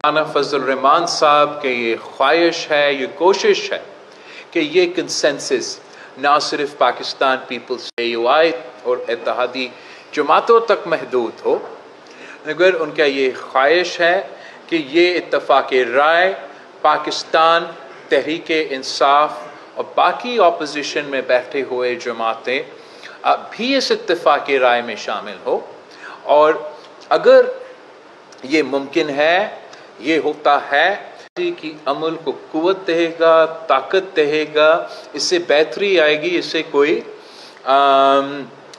مولانا فضل الرحمان صاحب کی یہ خواہش ہے، یہ کوشش ہے کہ یہ کنسنسس نہ صرف پاکستان پیپلز AUI اور اتحادی جماعتوں تک محدود ہو، مگر ان کا یہ خواہش ہے کہ یہ اتفاق رائے پاکستان تحریک انصاف اور باقی اپوزیشن میں بیٹھے ہوئے جماعتیں بھی اس اتفاق رائے میں شامل ہو، اور اگر یہ ممکن ہے، یہ ہوتا ہے کہ عمل کو قوت دے گا، طاقت دے گا، اس سے بہتری آئے گی، اس سے کوئی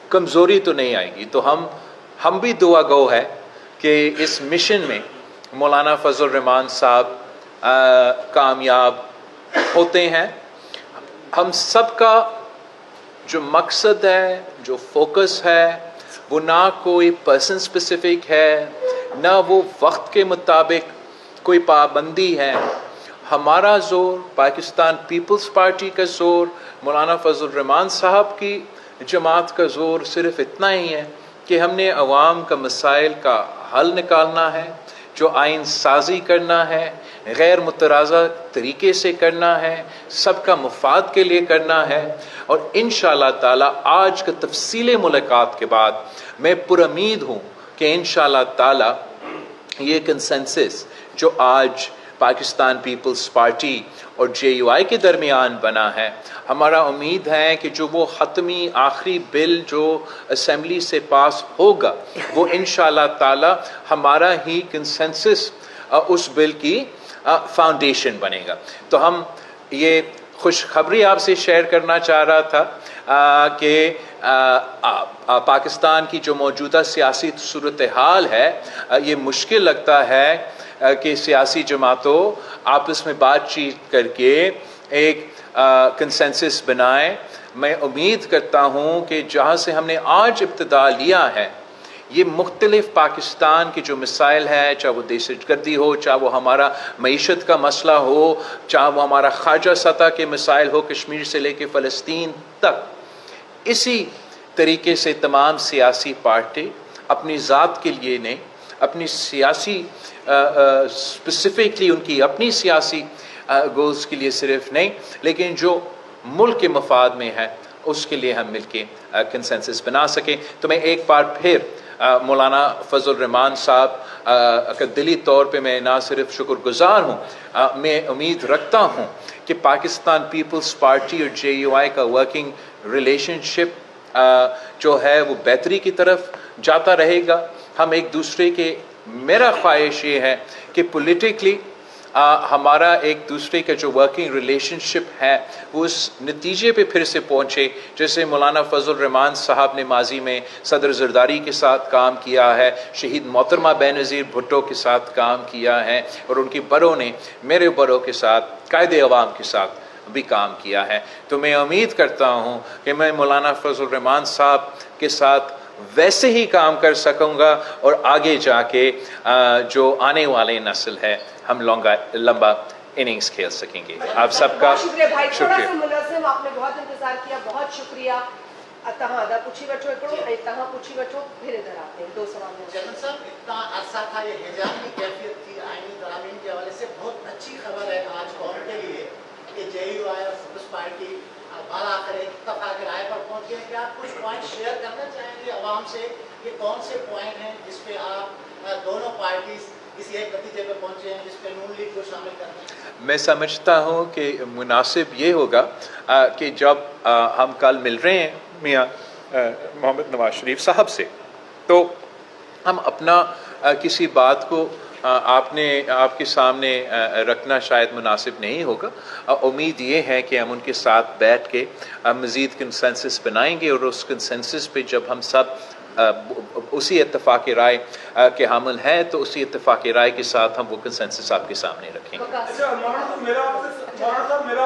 کمزوری تو نہیں آئے گی۔ تو ہم بھی دعا گو ہے کہ اس مشن میں مولانا فضل الرحمان صاحب کامیاب ہوتے ہیں۔ ہم سب کا جو مقصد ہے، جو فوکس ہے، وہ نہ کوئی پرسن اسپیسیفک ہے، نہ وہ وقت کے مطابق کوئی پابندی ہے۔ ہمارا زور، پاکستان پیپلز پارٹی کا زور، مولانا فضل الرحمان صاحب کی جماعت کا زور صرف اتنا ہی ہے کہ ہم نے عوام کا مسائل کا حل نکالنا ہے، جو آئین سازی کرنا ہے، غیر متنازع طریقے سے کرنا ہے، سب کا مفاد کے لیے کرنا ہے، اور انشاءاللہ تعالی آج کا تفصیلی ملاقات کے بعد میں پر امید ہوں کہ انشاءاللہ تعالی یہ کنسنسس جو آج پاکستان پیپلز پارٹی اور JUI کے درمیان بنا ہے، ہمارا امید ہے کہ جو وہ حتمی آخری بل جو اسمبلی سے پاس ہوگا، وہ انشاءاللہ تعالی ہمارا ہی کنسنسس اس بل کی فاؤنڈیشن بنے گا۔ تو ہم یہ خوشخبری آپ سے شیئر کرنا چاہ رہا تھا کہ پاکستان کی جو موجودہ سیاسی صورتحال ہے، یہ مشکل لگتا ہے کہ سیاسی جماعتوں آپس میں بات چیت کر کے ایک کنسنسس بنائیں۔ میں امید کرتا ہوں کہ جہاں سے ہم نے آج ابتدا لیا ہے، یہ مختلف پاکستان کے جو مسائل ہیں، چاہے وہ دہشت گردی ہو، چاہے وہ ہمارا معیشت کا مسئلہ ہو، چاہے وہ ہمارا خارجہ سطح کے مسائل ہو، کشمیر سے لے کے فلسطین تک، اسی طریقے سے تمام سیاسی پارٹی اپنی ذات کے لیے نہیں، اپنی سیاسی اسپیسیفکلی ان کی اپنی سیاسی گولز کے لیے صرف نہیں، لیکن جو ملک کے مفاد میں ہے اس کے لیے ہم مل کے کنسنسس بنا سکیں۔ تو میں ایک بار پھر مولانا فضل الرحمان صاحب کا دلی طور پہ میں نہ صرف شکر گزار ہوں، میں امید رکھتا ہوں کہ پاکستان پیپلز پارٹی اور JUI کا ورکنگ ریلیشن شپ جو ہے وہ بہتری کی طرف جاتا رہے گا۔ ہم ایک دوسرے کے، میرا خواہش یہ ہے کہ پولیٹیکلی ہمارا ایک دوسرے کا جو ورکنگ ریلیشن شپ ہے وہ اس نتیجے پہ پھر سے پہنچے، جیسے مولانا فضل الرحمان صاحب نے ماضی میں صدر زرداری کے ساتھ کام کیا ہے، شہید محترمہ بے نظیر بھٹو کے ساتھ کام کیا ہے، اور ان کی بڑوں نے میرے بڑوں کے ساتھ، قائد عوام کے ساتھ بھی کام کیا ہے۔ تو میں امید کرتا ہوں کہ میں مولانا فضل الرحمان صاحب کے ساتھ ویسے ہی کام کر سکوں گا، اور آگے جا کے جو آنے والے نسل ہے ہم لمبا اننگز کھیل سکیں گے۔ آپ سب کا شکریہ بھائی، تھوڑا شکریہ۔ سا منظم، آپ نے بہت انتظار کیا، بہت شکریہ۔ تہاں ادا پوچھی بچو ایکڑو، تہاں پوچھی بچو، پھر ادھر آتے ہیں دو سوال میں۔ چیئرمین صاحب، اتنا عرصہ تھا یہ حجاب کی کیفیت تھی، آئینی ترامیم کے حوالے سے بہت اچھی خبر ہے آج قوم کے لیے کہ JUI اور پیپلز پارٹی بالآخر ایک اتفاق رائے پر پہنچ گئے۔ کیا آپ کچھ پوائنٹ شیئر کرنا چاہیں گے عوام سے؟ یہ کون سے پوائنٹ ہیں جس پہ آپ دونوں پارٹیز کسی ایک نتیجے پہ پہنچے ہیں جس پہ نون لیگ کو شامل کرنا ہے؟ میں سمجھتا ہوں کہ مناسب یہ ہوگا کہ جب ہم کل مل رہے ہیں میاں محمد نواز شریف صاحب سے، تو ہم اپنا کسی بات کو آپ کے سامنے رکھنا شاید مناسب نہیں ہوگا۔ امید یہ ہے کہ ہم ان کے ساتھ بیٹھ کے مزید کنسنسس بنائیں گے، اور اس کنسنسس پہ جب ہم سب اسی اتفاق رائے کے حامل ہیں، تو اسی اتفاق رائے کے ساتھ ہم وہ کنسنسس آپ کے سامنے رکھیں گے۔ اچھا مولانا صاحب، میرا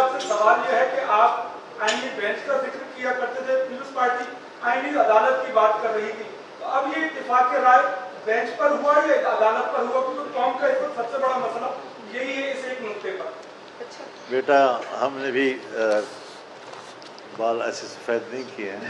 آپ سے سوال یہ ہے کہ آپ آئینی بینچ کا ذکر کیا کرتے تھے، پیپلز پارٹی آئینی عدالت کی بات کر رہی تھی، تو اب یہ اتفاق رائے بینچ پر ہوا یا عدالت پر ہوا؟ کیونکہ قوم کا اس وقت سب سے بڑا مسئلہ یہی ہے اس ایک نقطے پر۔ بیٹا ہم نے بھی بال ایسے سفید نہیں کیے ہیں،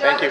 Thank you.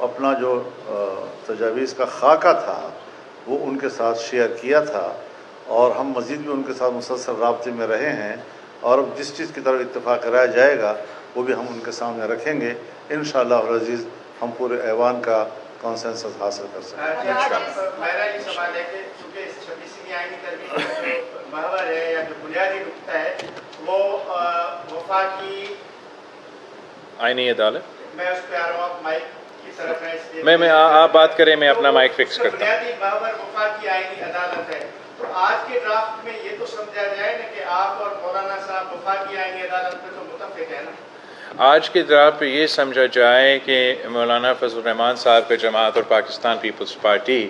اپنا جو تجاویز کا خاکہ تھا وہ ان کے ساتھ شیئر کیا تھا، اور ہم مزید بھی ان کے ساتھ مسلسل رابطے میں رہے ہیں، اور اب جس چیز کی طرف اتفاق رائے جائے گا وہ بھی ہم ان کے سامنے رکھیں گے، انشاءاللہ العزیز ہم پورے ایوان کا کنسنسس حاصل کر سکیں گے۔ میرا یہ سوال ہے کہ چونکہ اس 26ویں آئینی ترمیم کا جو محور ہے یا جو بنیادی نقطہ ہے وہ وفاقی آئینی عدالت، میں اس پہ آ رہا ہوں، آپ مائک کی طرف ہیں اس لیے میں آپ بات کریں، میں اپنا مائک فکس کرتا ہوں۔ بنیادی محور وفاقی آئینی عدالت ہے، تو آج کے ڈرافٹ میں یہ تو سمجھا جائے نا کہ آپ اور مولانا صاحب وفاقی آئینی عدالت میں تو متفق ہے نا؟ آج کے ڈرافٹ پہ یہ سمجھا جائے کہ مولانا فضل الرحمان صاحب کا جماعت اور پاکستان پیپلز پارٹی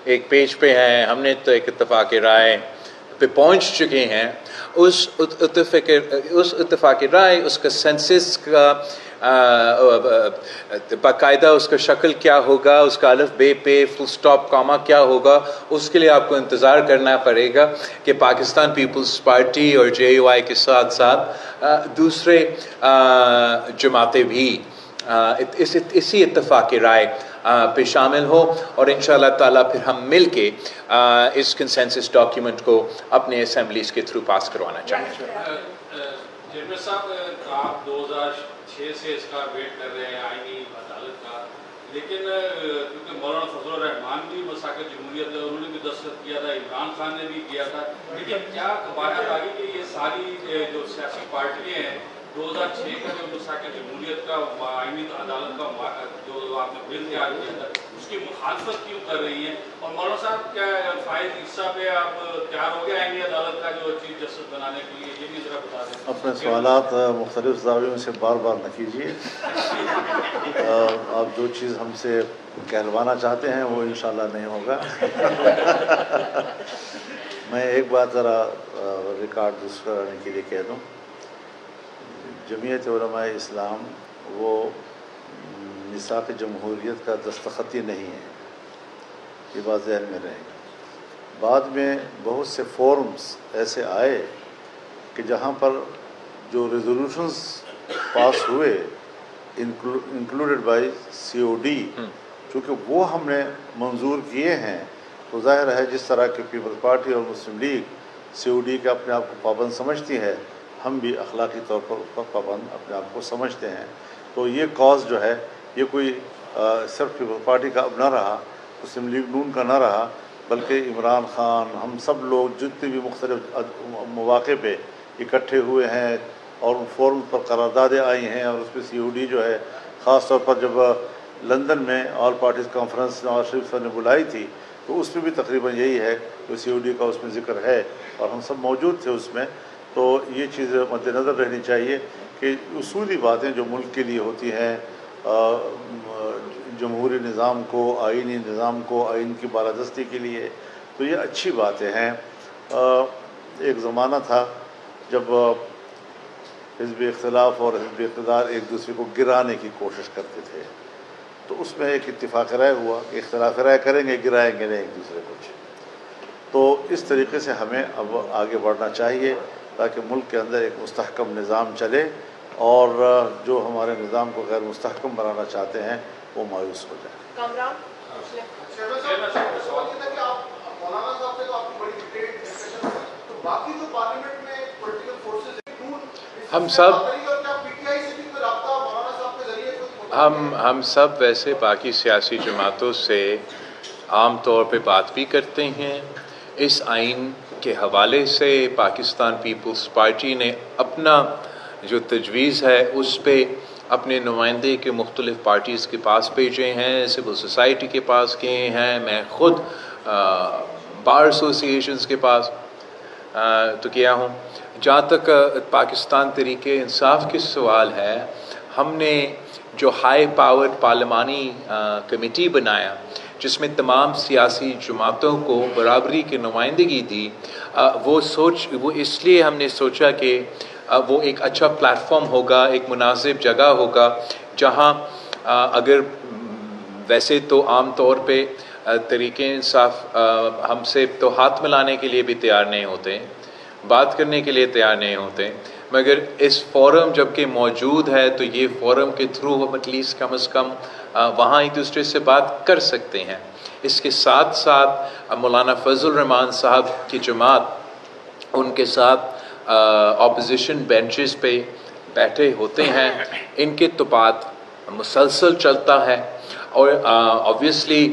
ایک پیج پہ ہیں، ہم نے تو ایک اتفاق رائے پہ پہنچ چکے ہیں۔ اس اتفاق رائے، اس کا سینسس کا باقاعدہ اس کا شکل کیا ہوگا، اس کا الف بے پہ فل سٹاپ کاما کیا ہوگا، اس کے لیے آپ کو انتظار کرنا پڑے گا کہ پاکستان پیپلز پارٹی اور جے یو آئی کے ساتھ ساتھ دوسرے جماعتیں بھی اسی اتفاق رائے پہ شامل ہو، اور انشاءاللہ تعالیٰ پھر ہم مل کے اس کنسنسس ڈاکیومنٹ کو اپنے اسمبلیز کے تھرو پاس کروانا چاہیں گے۔ چیئرمین صاحب، آپ 2006 سے اس کا ویٹ کر رہے ہیں آئینی عدالت کا، لیکن کیونکہ مولانا فضل الرحمان بھی مساق جمہوریت ہے، انہوں نے بھی دستخط کیا تھا، عمران خان نے بھی کیا تھا، لیکن کیا قواعد آگے کہ یہ ساری جو سیاسی پارٹیاں ہیں 2006 کا جو مساق جمہوریت کا آئینی عدالت کا جو آپ نے بل تیار کیا تھا اس کی مخالفت کیوں کر رہی ہیں؟ اور مولانا صاحب کیا فائز عیسیٰ پہ آپ تیار ہو گئے آئینی عدالت کا جو چیف جسٹس بنانے کے لیے؟ یہ بھی ذرا بتا دیں۔ اپنے سوالات مختلف زاویوں سے بار بار نہ کیجیے، آپ جو چیز ہم سے کہلوانا چاہتے ہیں وہ انشاءاللہ نہیں ہوگا۔ میں ایک بات ذرا ریکارڈ دوسرا کرنے کے لیے کہہ دوں، جمعیت علماء اسلام وہ میثاق جمہوریت کا دستخطی نہیں ہے، یہ بات ذہن میں رہے گا۔ بعد میں بہت سے فورمز ایسے آئے کہ جہاں پر جو ریزولوشنز پاس ہوئے انکلوڈڈ بائی COD، چونکہ وہ ہم نے منظور کیے ہیں، تو ظاہر ہے جس طرح کہ پیپلز پارٹی اور مسلم لیگ COD کے اپنے آپ کو پابند سمجھتی ہے، ہم بھی اخلاقی طور پر اس پر پابند اپنے آپ کو سمجھتے ہیں۔ تو یہ کاز جو ہے یہ کوئی صرف پیپلز پارٹی کا اب نہ رہا، مسلم لیگ نون کا نہ رہا، بلکہ عمران خان، ہم سب لوگ جتنے بھی مختلف مواقع پہ اکٹھے ہوئے ہیں اور ان فورم پر قراردادیں آئی ہیں، اور اس پہ COD جو ہے خاص طور پر جب لندن میں all parties conference Nawaz Sharif صاحب نے بلائی تھی تو اس میں بھی تقریباً یہی ہے کہ COD کا اس میں ذکر ہے اور ہم سب موجود تھے اس میں۔ تو یہ چیز مد نظر رہنی چاہیے کہ اصولی باتیں جو ملک کے لیے ہوتی ہیں، جمہوری نظام کو، آئینی نظام کو، آئین کی بالادستی کے لیے، تو یہ اچھی باتیں ہیں۔ ایک زمانہ تھا جب حزب اختلاف اور حزب اقتدار ایک دوسرے کو گرانے کی کوشش کرتے تھے، تو اس میں ایک اتفاق رائے ہوا کہ اختلاف رائے کریں گے، گرائیں گے نہیں ایک دوسرے کو۔ تو اس طریقے سے ہمیں اب آگے بڑھنا چاہیے تاکہ ملک کے اندر ایک مستحکم نظام چلے، اور جو ہمارے نظام کو غیر مستحکم بنانا چاہتے ہیں وہ مایوس ہو جائے۔ کامران ہم سب ویسے باقی سیاسی جماعتوں سے عام طور پہ بات بھی کرتے ہیں۔ اس آئین کے حوالے سے پاکستان پیپلز پارٹی نے اپنا جو تجویز ہے اس پہ اپنے نمائندے کے مختلف پارٹیز کے پاس بھیجے ہیں، سول سوسائٹی کے پاس گئے ہیں، میں خود بار ایسوسیشنز کے پاس تو کیا ہوں۔ جہاں تک پاکستان تحریک انصاف کے سوال ہے، ہم نے جو ہائی پاورڈ پارلیمانی کمیٹی بنایا جس میں تمام سیاسی جماعتوں کو برابری کی نمائندگی دی، وہ اس لیے ہم نے سوچا کہ وہ ایک اچھا پلیٹ فارم ہوگا، ایک مناسب جگہ ہوگا جہاں اگر ویسے تو عام طور پہ تحریک انصاف ہم سے تو ہاتھ ملانے کے لیے بھی تیار نہیں ہوتے، بات کرنے کے لیے تیار نہیں ہوتے، مگر اس فورم جب کہ موجود ہے تو یہ فورم کے تھرو ہم ایٹ لیسٹ کم از کم وہاں ایک دوسرے سے بات کر سکتے ہیں۔ اس کے ساتھ ساتھ مولانا فضل الرحمان صاحب کی جماعت ان کے ساتھ اپوزیشن بینچز پہ بیٹھے ہوتے ہیں، ان کے تو بات مسلسل چلتا ہے، اور آبویسلی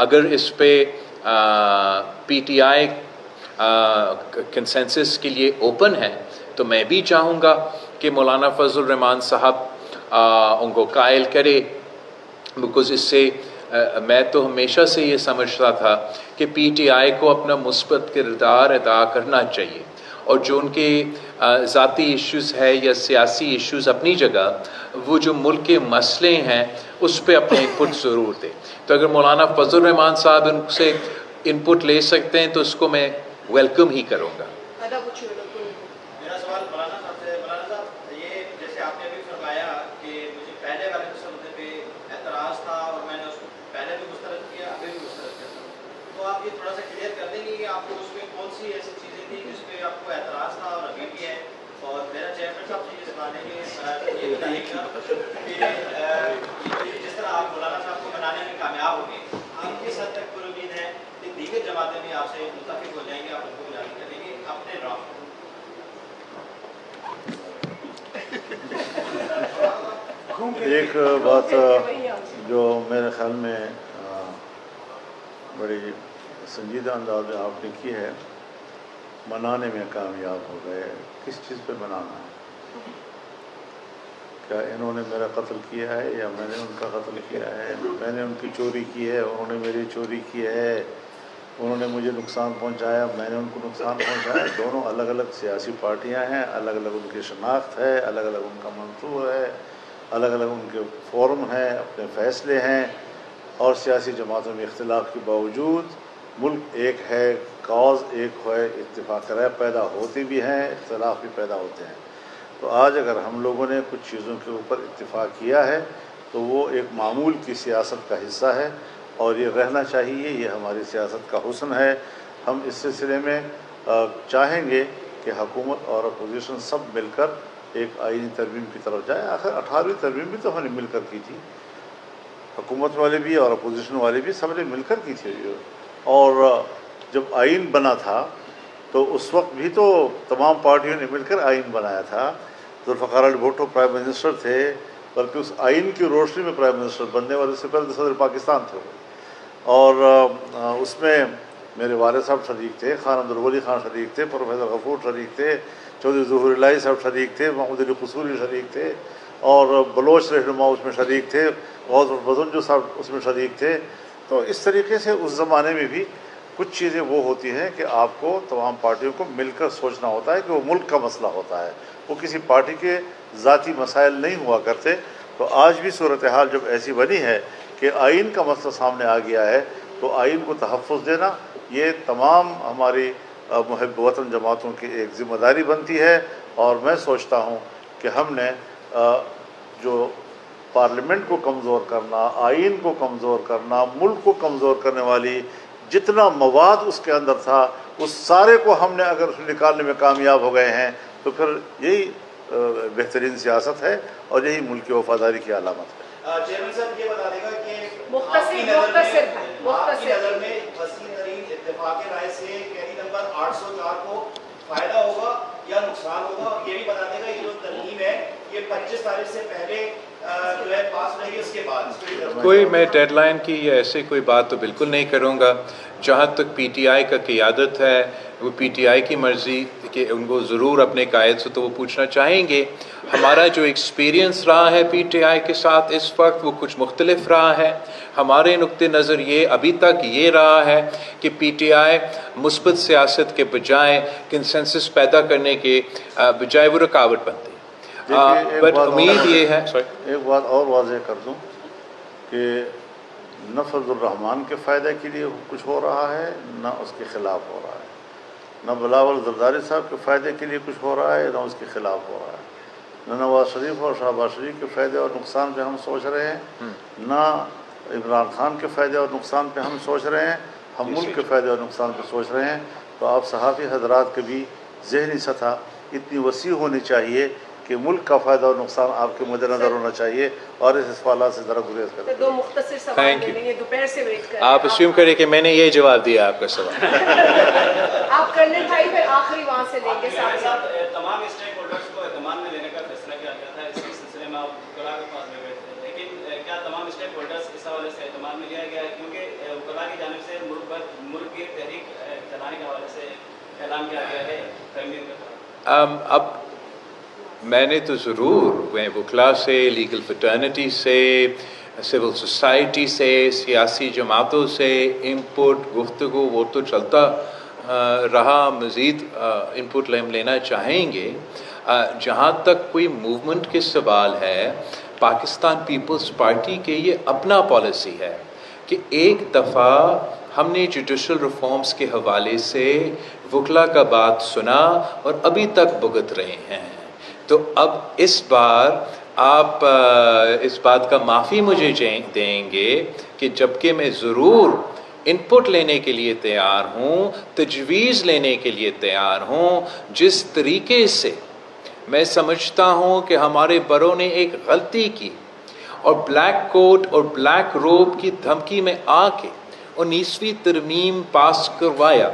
اگر اس پہ پی ٹی آئی کنسنسس کے لیے اوپن ہے تو میں بھی چاہوں گا کہ مولانا فضل الرحمان صاحب ان کو قائل کرے، بیکاز اس سے میں تو ہمیشہ سے یہ سمجھتا تھا کہ پی ٹی آئی کو اپنا مثبت کردار ادا کرنا چاہیے، اور جو ان کے ذاتی ایشوز ہے یا سیاسی ایشوز اپنی جگہ، وہ جو ملک کے مسئلے ہیں اس پہ اپنے انپٹ ضرور دیں۔ تو اگر مولانا فضل الرحمان صاحب ان سے انپٹ لے سکتے ہیں تو اس کو میں ویلکم ہی کروں گا۔ میرا سوال مولانا صاحب سے، مولانا صاحب یہ جیسے آپ نے ابھی فرمایا کہ مجھے پہلے والے مسئلے پہ اعتراض تھا اور میں نے اس کو پہلے بھی مسترد کیا، ابھی بھی مسترد کرتا ہوں، تو آپ یہ تھوڑا سا کلیئر کر دیں گے کہ آپ کو اس میں کون سی ایسی چیزیں تھیں جس پہ آپ کو اعتراض تھا اور ابھی بھی ہے؟ اور میرا چیئرمین صاحب سے یہ سوال ہے کہ یہ بتائیے گا کہ جس طرح آپ مولانا صاحب کو بنانے میں کامیاب ہوں گے، آپ کس حد تک پر امید ہے کہ دیگر جماعتیں بھی آپ سے متفق ہو جائیں گے، آپ ان کو بنانے کریں گے اپنے ڈرافٹ؟ ایک بات جو میرے خیال میں بڑی سنجیدہ انداز میں آپ نے کی ہے، منانے میں کامیاب ہو گئے۔ کس چیز پہ منانا ہے؟ کیا انہوں نے میرا قتل کیا ہے یا میں نے ان کا قتل کیا ہے؟ میں نے ان کی چوری کی ہے، انہوں نے میری چوری کی ہے، انہوں نے مجھے نقصان پہنچایا، میں نے ان کو نقصان پہنچایا۔ دونوں الگ الگ سیاسی پارٹیاں ہیں، الگ الگ ان کی شناخت ہے، الگ الگ ان کا منصور ہے، الگ الگ ان کے فورم ہیں، اپنے فیصلے ہیں، اور سیاسی جماعتوں میں اختلاف کے باوجود ملک ایک ہے، کاز ایک ہے، اتفاق رائے پیدا ہوتے بھی ہیں، اختلاف بھی پیدا ہوتے ہیں۔ تو آج اگر ہم لوگوں نے کچھ چیزوں کے اوپر اتفاق کیا ہے تو وہ ایک معمول کی سیاست کا حصہ ہے، اور یہ رہنا چاہیے، یہ ہماری سیاست کا حسن ہے۔ ہم اس سلسلے میں چاہیں گے کہ حکومت اور اپوزیشن سب مل کر ایک آئینی ترمیم کی طرف جائیں۔ آخر 18ویں ترمیم بھی تو ہم نے مل کر کی تھی، حکومت والے بھی اور اپوزیشن والے بھی، سب نے مل کر کی تھی۔ اور جب آئین بنا تھا تو اس وقت بھی تو تمام پارٹیوں نے مل کر آئین بنایا تھا۔ ذوالفقار علی بھٹو پرائم منسٹر تھے، بلکہ اس آئین کی روشنی میں پرائم منسٹر بننے والے سے پہلے صدر پاکستان تھے، اور اس میں میرے والد صاحب شریک تھے، خان عبدالولی خان شریک تھے، پروفیسر غفور شریک تھے، چودھری ظہور الہی صاحب شریک تھے، محمود علی قصوری شریک تھے، اور بلوچ رہنما اس میں شریک تھے، غوث البزنجو صاحب اس میں شریک تھے۔ تو اس طریقے سے اس زمانے میں بھی کچھ چیزیں وہ ہوتی ہیں کہ آپ کو تمام پارٹیوں کو مل کر سوچنا ہوتا ہے کہ وہ ملک کا مسئلہ ہوتا ہے، وہ کسی پارٹی کے ذاتی مسائل نہیں ہوا کرتے۔ تو آج بھی صورتحال جب ایسی بنی ہے کہ آئین کا مسئلہ سامنے آ گیا ہے تو آئین کو تحفظ دینا یہ تمام ہماری محب وطن جماعتوں کی ایک ذمہ داری بنتی ہے۔ اور میں سوچتا ہوں کہ ہم نے جو پارلیمنٹ کو کمزور کرنا، آئین کو کمزور کرنا، ملک کو کمزور کرنے والی جتنا مواد اس کے اندر تھا، اس سارے کو ہم نے اگر نکالنے میں کامیاب ہو گئے ہیں تو پھر یہی بہترین سیاست ہے اور یہی ملک کی وفاداری کی علامت ہے۔ چیئرمین صاحب یہ بتا دے گا کہ مختصر آپ کی نظر میں وسیع ترین اتفاق رائے سے کیری نمبر 804 کو فائدہ ہوگا یا نقصان ہوگا؟ یہ بھی بتا دے گا یہ جو ترمیم ہے یہ 25 تاریخ سے پہلے جو ہے پاس رہی، اس کے بعد کوئی میں ڈیڈ لائن کی یا ایسے کوئی بات تو بالکل نہیں کروں گا۔ جہاں تک پی ٹی آئی کا قیادت ہے، وہ پی ٹی آئی کی مرضی کہ ان کو ضرور اپنے قائد سے تو وہ پوچھنا چاہیں گے۔ ہمارا جو ایکسپیرینس رہا ہے پی ٹی آئی کے ساتھ اس وقت وہ کچھ مختلف رہا ہے۔ ہمارے نقطہ نظر یہ ابھی تک یہ رہا ہے کہ پی ٹی آئی مثبت سیاست کے بجائے کنسنسس پیدا کرنے کے بجائے وہ رکاوٹ بنتی ہے۔ بٹ امید یہ ہے، ایک بات اور واضح کر دوں کہ نہ فضل الرحمان کے فائدے کے لیے کچھ ہو رہا ہے، نہ اس کے خلاف ہو رہا ہے، نہ بلاول زرداری صاحب کے فائدے کے لیے کچھ ہو رہا ہے، نہ اس کے خلاف ہو رہا ہے، نہ نواز شریف اور شہباز شریف کے فائدے اور نقصان پہ ہم سوچ رہے ہیں، نہ عمران خان کے فائدے اور نقصان پہ ہم سوچ رہے ہیں، ہم ملک کے فائدے اور نقصان پہ سوچ رہے ہیں۔ تو آپ صحافی حضرات کے بھی ذہنی سطح اتنی وسیع ہونی چاہیے کہ ملک کا فائدہ اور نقصان آپ کے مد نظر ہونا چاہیے اور اس سوالات سے ذرا گریز کریں. دو مختصر سوال Thank لے you. لیں گے, دوپہر سے ویٹ کر آپ اسیوم کریں کہ میں نے یہ جواب دیا آپ کا سوال. آپ کرنل بھائی پھر آخری وہاں سے لیں گے. تمام اسٹیک ہولڈرز کو اعتماد میں لینے کا فیصلہ کیا گیا تھا, اسی سلسلے میں آپ وکلاء کے پاس میں گئے تھے, لیکن کیا تمام اسٹیک ہولڈرز اس حوالے سے اعتماد میں لیا گیا ہے, کیونکہ وکلاء کی جانب سے ملک کی تحریک چلانے کے حوالے سے اعلان کیا گیا ہے ترمیم کے طرف. اب میں نے تو ضرور وکلاء سے, لیگل فٹرنٹی سے, سول سوسائٹی سے, سیاسی جماعتوں سے انپٹ گفتگو وہ تو چلتا رہا, مزید انپٹ لینا چاہیں گے. جہاں تک کوئی موومنٹ کے سوال ہے, پاکستان پیپلز پارٹی کے یہ اپنا پالیسی ہے کہ ایک دفعہ ہم نے جوڈیشل ریفارمز کے حوالے سے وکلاء کا بات سنا اور ابھی تک بھگت رہے ہیں. تو اب اس بار آپ اس بات کا معافی مجھے دیں گے کہ جبکہ میں ضرور انپٹ لینے کے لیے تیار ہوں, تجویز لینے کے لیے تیار ہوں, جس طریقے سے میں سمجھتا ہوں کہ ہمارے بڑوں نے ایک غلطی کی اور بلیک کوٹ اور بلیک روب کی دھمکی میں آ کے 19ویں ترمیم پاس کروایا,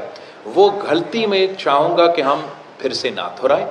وہ غلطی میں چاہوں گا کہ ہم پھر سے نہ دہرائیں.